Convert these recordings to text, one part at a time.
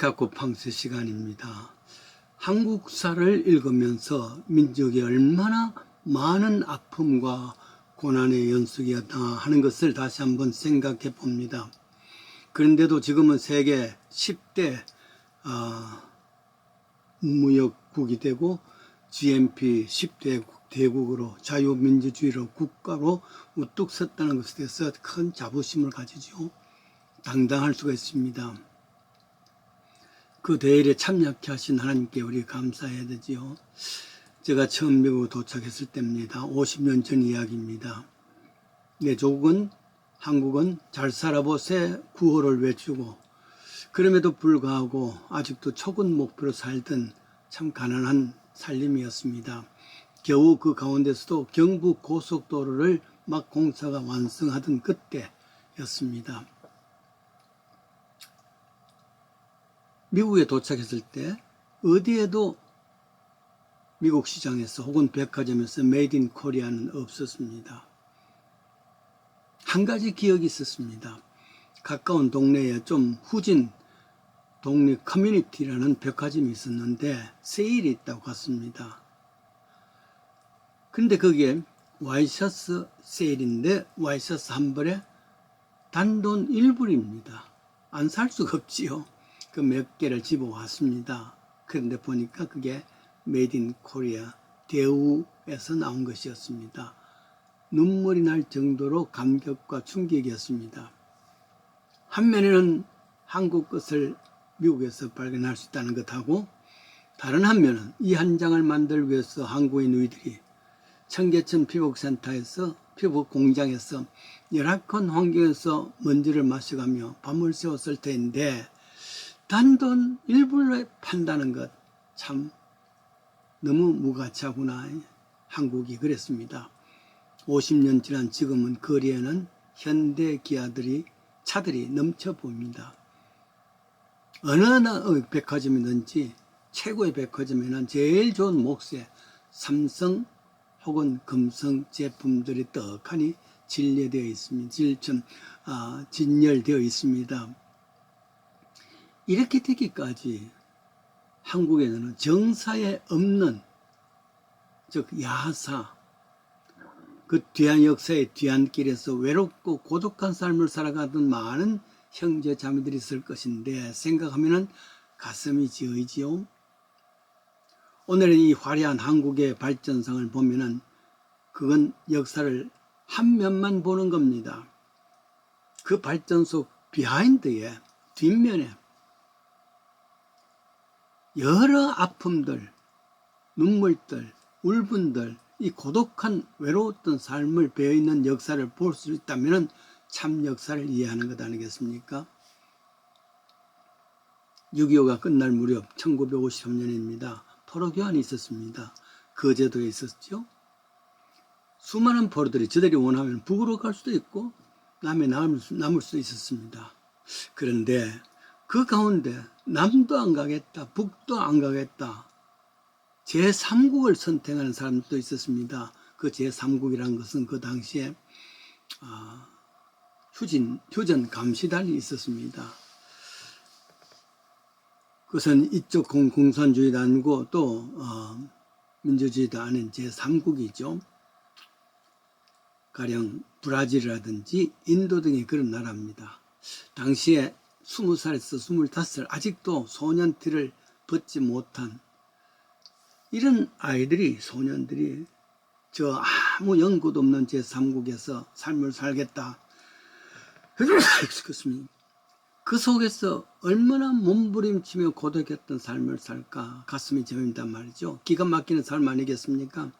시카고팡스 시간입니다. 한국사를 읽으면서 민족이 얼마나 많은 아픔과 고난의 연속이었다 하는 것을 다시 한번 생각해 봅니다. 그런데도 지금은 세계 10대 무역국이 되고 GNP 10대 대국으로 자유민주주의로 국가로 우뚝 섰다는 것에 대해서 큰 자부심을 가지죠. 당당할 수가 있습니다. 그 대일에 참여케 하신 하나님께 우리 감사해야 되지요. 제가 처음 미국 도착했을 때입니다. 50년 전 이야기입니다. 내 조국은 한국은 잘 살아보세 구호를 외치고 그럼에도 불구하고 아직도 초군 목표로 살던 참 가난한 살림이었습니다. 겨우 그 가운데서도 경부 고속도로를 막 공사가 완성하던 그때였습니다. 미국에 도착했을 때 어디에도 미국 시장에서 혹은 백화점에서 메이드 인 코리아는 없었습니다. 한 가지 기억이 있었습니다. 가까운 동네에 좀 후진 동네 커뮤니티라는 백화점이 있었는데 세일이 있다고 갔습니다. 근데 그게 와이셔츠 세일인데 와이셔츠 한 벌에 단돈 1불입니다. 안 살 수가 없지요. 그 몇 개를 집어왔습니다. 그런데 보니까 그게 메이드 인 코리아 대우에서 나온 것이었습니다. 눈물이 날 정도로 감격과 충격이었습니다. 한면에는 한국 것을 미국에서 발견할 수 있다는 것하고 다른 한면은 이 한 장을 만들기 위해서 한국인 누이들이 청계천 피복센터에서 피복 공장에서 열악한 환경에서 먼지를 마셔가며 밤을 새웠을 텐데 단돈 1불에 판다는 것 참 너무 무가치하구나. 한국이 그랬습니다. 50년 지난 지금은 거리에는 현대 기아들이 차들이 넘쳐 보입니다. 어느 백화점이든지 최고의 백화점에는 제일 좋은 목세 삼성 혹은 금성 제품들이 떡하니 진열되어 있습니다. 진열되어 있습니다. 이렇게 되기까지 한국에는 정사에 없는 즉 야사 그 뒤안 역사의 뒤안길에서 외롭고 고독한 삶을 살아가던 많은 형제 자매들이 있을 것인데 생각하면 가슴이 지어지지요. 오늘의 이 화려한 한국의 발전상을 보면은 그건 역사를 한 면만 보는 겁니다. 그 발전 속 비하인드의 뒷면에 여러 아픔들, 눈물들, 울분들, 이 고독한 외로웠던 삶을 배어있는 역사를 볼 수 있다면 참 역사를 이해하는 것 아니겠습니까? 6.25가 끝날 무렵 1953년입니다. 포로교환이 있었습니다. 거제도에 있었죠. 수많은 포로들이 저들이 원하면 북으로 갈 수도 있고 남에 남을 수도 있었습니다. 그런데 그 가운데 남도 안 가겠다, 북도 안 가겠다. 제3국을 선택하는 사람도 있었습니다. 그 제3국이라는 것은 그 당시에 휴전 감시단이 있었습니다. 그것은 이쪽 공산주의도 아니고 또 민주주의도 아닌 제3국이죠. 가령 브라질이라든지 인도 등의 그런 나라입니다. 당시에 20살에서 25살 아직도 소년티를 벗지 못한 이런 아이들이 소년들이 저 아무 연고도 없는 제3국에서 삶을 살겠다. 그 속에서 얼마나 몸부림치며 고독했던 삶을 살까 가슴이 저린단 말이죠. 기가 막히는 삶 아니겠습니까?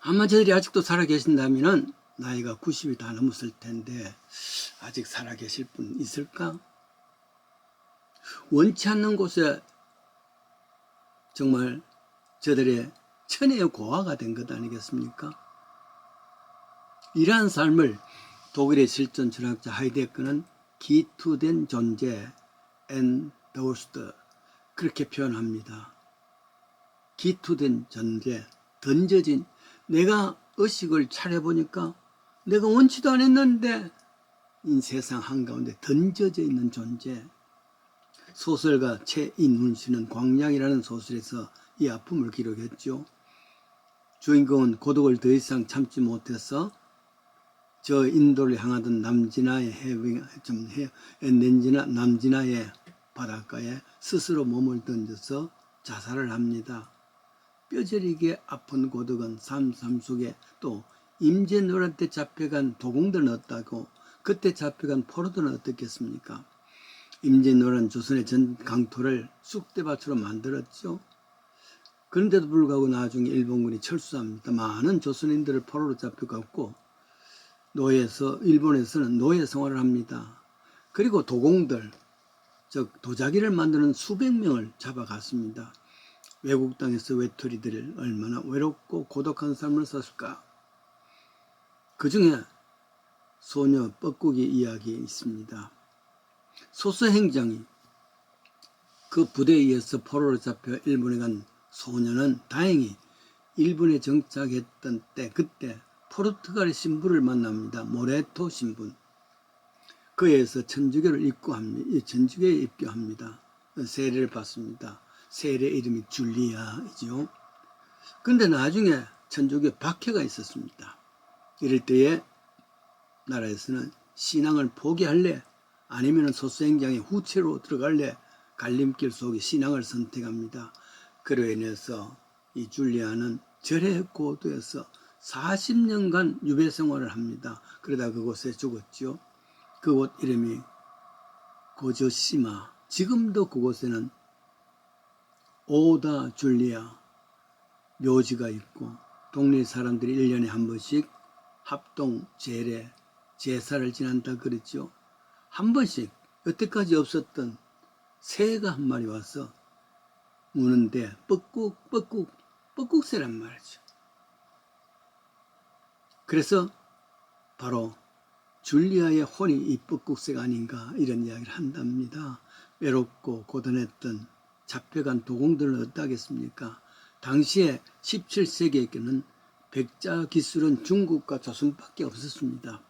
아마 저들이 아직도 살아계신다면 나이가 90이 다 넘었을 텐데 아직 살아계실 분 있을까? 원치 않는 곳에 정말 저들의 천혜의 고아가 된 것 아니겠습니까? 이러한 삶을 독일의 실존 철학자 하이데거는 기투된 존재 엔더스트 그렇게 표현합니다. 기투된 존재, 던져진 내가 의식을 차려보니까 내가 원치도 않았는데 이 세상 한가운데 던져져 있는 존재 소설가 최인훈 씨는 광량이라는 소설에서 이 아픔을 기록했죠. 주인공은 고독을 더 이상 참지 못해서 저 인도를 향하던 남진아의 바닷가에 스스로 몸을 던져서 자살을 합니다. 뼈저리게 아픈 고독은 삶 속에 또 임진왜란 때 잡혀간 도공들은 어떠고 그때 잡혀간 포로들은 어떻겠습니까? 임진왜란 조선의 전 강토를 쑥대밭으로 만들었죠. 그런데도 불구하고 나중에 일본군이 철수합니다. 많은 조선인들을 포로로 잡혀갔고 일본에서는 노예 생활을 합니다. 그리고 도공들, 즉 도자기를 만드는 수백 명을 잡아갔습니다. 외국 땅에서 외톨이들이 얼마나 외롭고 고독한 삶을 샀을까? 그 중에 소녀 뻐꾸기 이야기에 있습니다. 소서행정이 그 부대에 의해서 포로로 잡혀 일본에 간 소녀는 다행히 일본에 정착했던 그때 포르투갈의 신부를 만납니다. 모레토 신분. 그에 의해서 천주교를 입교합니다. 세례를 받습니다. 세례 이름이 줄리아이죠. 근데 나중에 천주교에 박해가 있었습니다. 이럴 때에 나라에서는 신앙을 포기할래? 아니면 소수행장의 후체로 들어갈래? 갈림길 속에 신앙을 선택합니다. 그로 인해서 이 줄리아는 절의 고도에서 40년간 유배 생활을 합니다. 그러다 그곳에 죽었죠. 그곳 이름이 고조시마. 지금도 그곳에는 오다 줄리아 묘지가 있고 동네 사람들이 1년에 한 번씩 합동 제례, 제사를 지난다 그랬죠. 한 번씩 여태까지 없었던 새가 한 마리 와서 우는데 뻐꾹새란 말이죠. 그래서 바로 줄리아의 혼이 이 뻐꾹새가 아닌가 이런 이야기를 한답니다. 외롭고 고단했던 잡혀간 도공들은 어떠하겠습니까? 당시에 17세기에는 백자 기술은 중국과 조선밖에 없었습니다.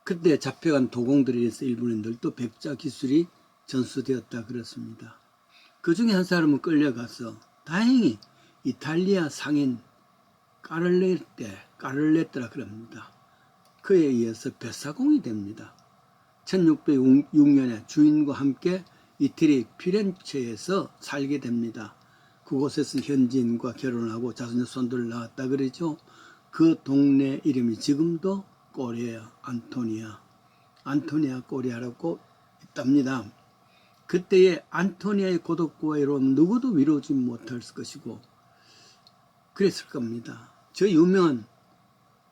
그때 잡혀간 도공들에 의해서 일본인들도 백자 기술이 전수되었다 그렇습니다. 그 중에 한 사람은 끌려가서 다행히 이탈리아 상인 까를레떼라 그럽니다. 그에 의해서 뱃사공이 됩니다. 1606년에 주인과 함께 이태리 피렌체에서 살게 됩니다. 그곳에서 현지인과 결혼하고 자손들을 낳았다 그러죠. 그 동네 이름이 지금도 꼬리아 안토니아 꼬리아라고 있답니다. 그때의 안토니아의 고독과 외로움 누구도 미루지 못할 것이고 그랬을 겁니다. 저 유명한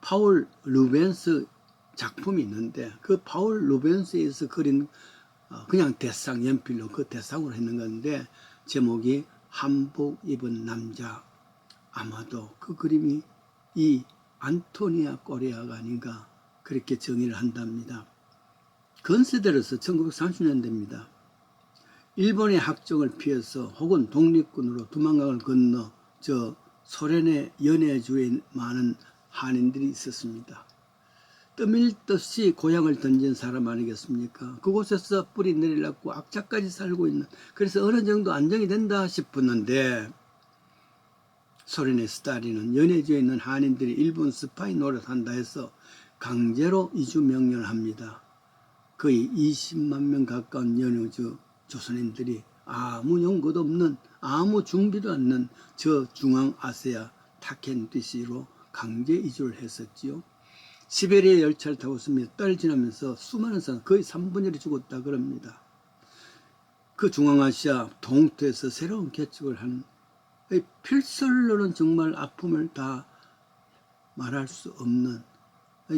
파울 루벤스 작품이 있는데 그 파울 루벤스에서 그린 그냥 대상 연필로 그 대상으로 했는 건데 제목이 한복 입은 남자. 아마도 그 그림이 이 안토니아 꼬리아가 아닌가 그렇게 정의를 한답니다. 건세대로서 1930년대입니다. 일본의 학정을 피해서 혹은 독립군으로 두만강을 건너 저 소련의 연해주에 많은 한인들이 있었습니다. 떠밀듯이 고향을 던진 사람 아니겠습니까? 그곳에서 뿌리 내리려고 악착까지 살고 있는, 그래서 어느 정도 안정이 된다 싶었는데 소련의 스탈린은 연해주에 있는 한인들이 일본 스파이 노릇한다 해서 강제로 이주 명령을 합니다. 거의 20만 명 가까운 연해주 조선인들이 아무 연고도 없는, 아무 준비도 않는 저 중앙아시아 타켄디시로 강제 이주를 했었지요. 시베리아 열차를 타고 몇 달 지나면서 수많은 사람, 거의 3분의 1이 죽었다 그럽니다. 그 중앙아시아 동토에서 새로운 개척을 한 필설로는 정말 아픔을 다 말할 수 없는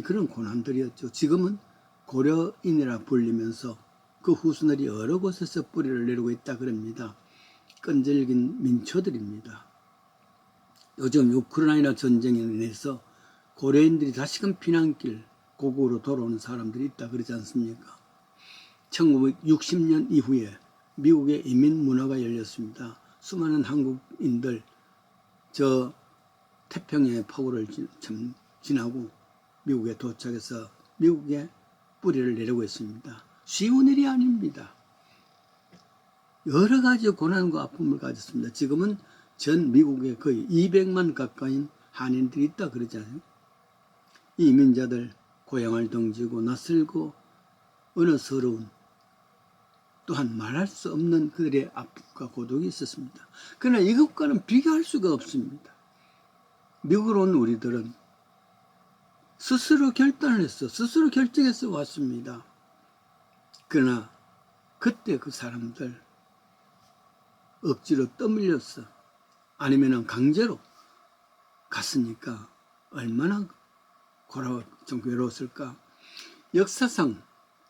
그런 고난들이었죠. 지금은 고려인이라 불리면서 그 후손들이 여러 곳에서 뿌리를 내리고 있다 그럽니다. 끈질긴 민초들입니다. 요즘 우크라이나 전쟁에 인해서 고려인들이 다시금 피난길 고국으로 돌아오는 사람들이 있다 그러지 않습니까? 1960년 이후에 미국의 이민 문화가 열렸습니다. 수많은 한국인들 저 태평양의 포구를 지나고 미국에 도착해서 미국에 뿌리를 내리고 있습니다. 쉬운 일이 아닙니다. 여러 가지 고난과 아픔을 가졌습니다. 지금은 전 미국에 거의 200만 가까이 한인들이 있다 그러잖아요. 이민자들 고향을 등지고 낯설고 언어스러운, 또한 말할 수 없는 그들의 아픔과 고독이 있었습니다. 그러나 이것과는 비교할 수가 없습니다. 미국으로 온 우리들은 스스로 결단을 했어. 스스로 결정해서 왔습니다. 그러나 그때 그 사람들 억지로 떠밀렸어. 아니면 강제로 갔으니까 얼마나 좀 괴로웠을까. 역사상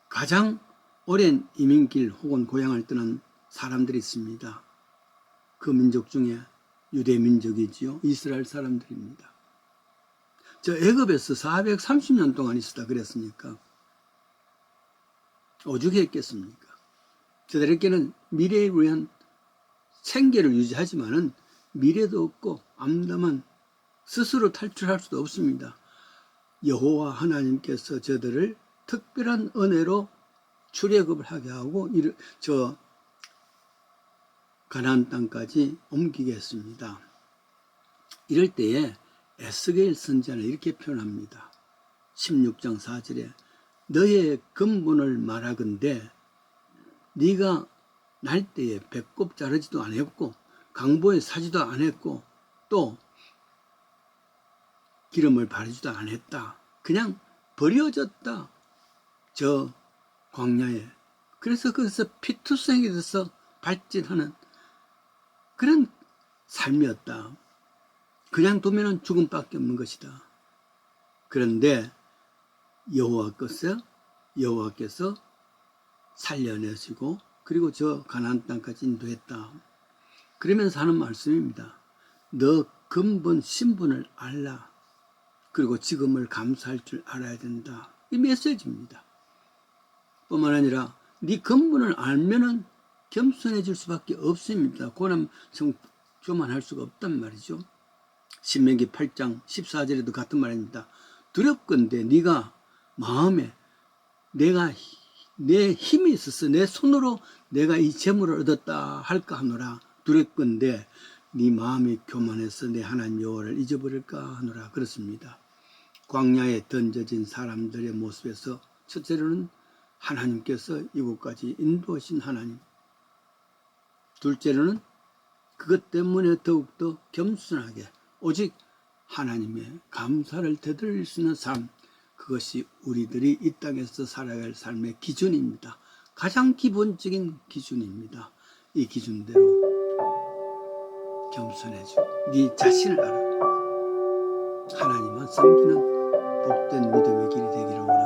가장 오랜 이민길 혹은 고향을 떠난 사람들이 있습니다. 그 민족 중에 유대 민족이지요. 이스라엘 사람들입니다. 저 애굽에서 430년 동안 있었다 그랬으니까 오죽했겠습니까? 저들에게는 미래에 위한 생계를 유지하지만은 미래도 없고 암담한 스스로 탈출할 수도 없습니다. 여호와 하나님께서 저들을 특별한 은혜로 출애굽을 하게 하고 저 가나안 땅까지 옮기게 했습니다. 이럴 때에 에스겔 선지자는 이렇게 표현합니다. 16장 4절에 너의 근본을 말하건대 네가 날 때에 배꼽 자르지도 않았고 강보에 사지도 않았고 또 기름을 바르지도 않았다. 그냥 버려졌다. 저 광야에. 그래서 거기서 피투성이 돼서 발진하는 그런 삶이었다. 그냥 두면은 죽음밖에 없는 것이다. 그런데 여호와께서 살려내시고 그리고 저 가나안 땅까지 인도했다. 그러면서 하는 말씀입니다. 너 근본 신분을 알라. 그리고 지금을 감사할 줄 알아야 된다. 이 메시지입니다. 뿐만 아니라 네 근본을 알면은 겸손해질 수밖에 없습니다. 고난 교만할 수가 없단 말이죠. 신명기 8장 14절에도 같은 말입니다. 두렵건대 네가 마음에 내가 내 힘이 있어서 내 손으로 내가 이 재물을 얻었다 할까 하노라. 두렵건대 네 마음이 교만해서 내 하나님 여호와를 잊어버릴까 하노라. 그렇습니다. 광야에 던져진 사람들의 모습에서 첫째로는 하나님께서 이곳까지 인도하신 하나님, 둘째로는 그것 때문에 더욱더 겸손하게 오직 하나님의 감사를 되돌릴 수 있는 삶, 그것이 우리들이 이 땅에서 살아야 할 삶의 기준입니다. 가장 기본적인 기준입니다. 이 기준대로 겸손해지고 네 자신을 알아 하나님만 섬기는 복된 믿음의 길이 되기를 원합니다.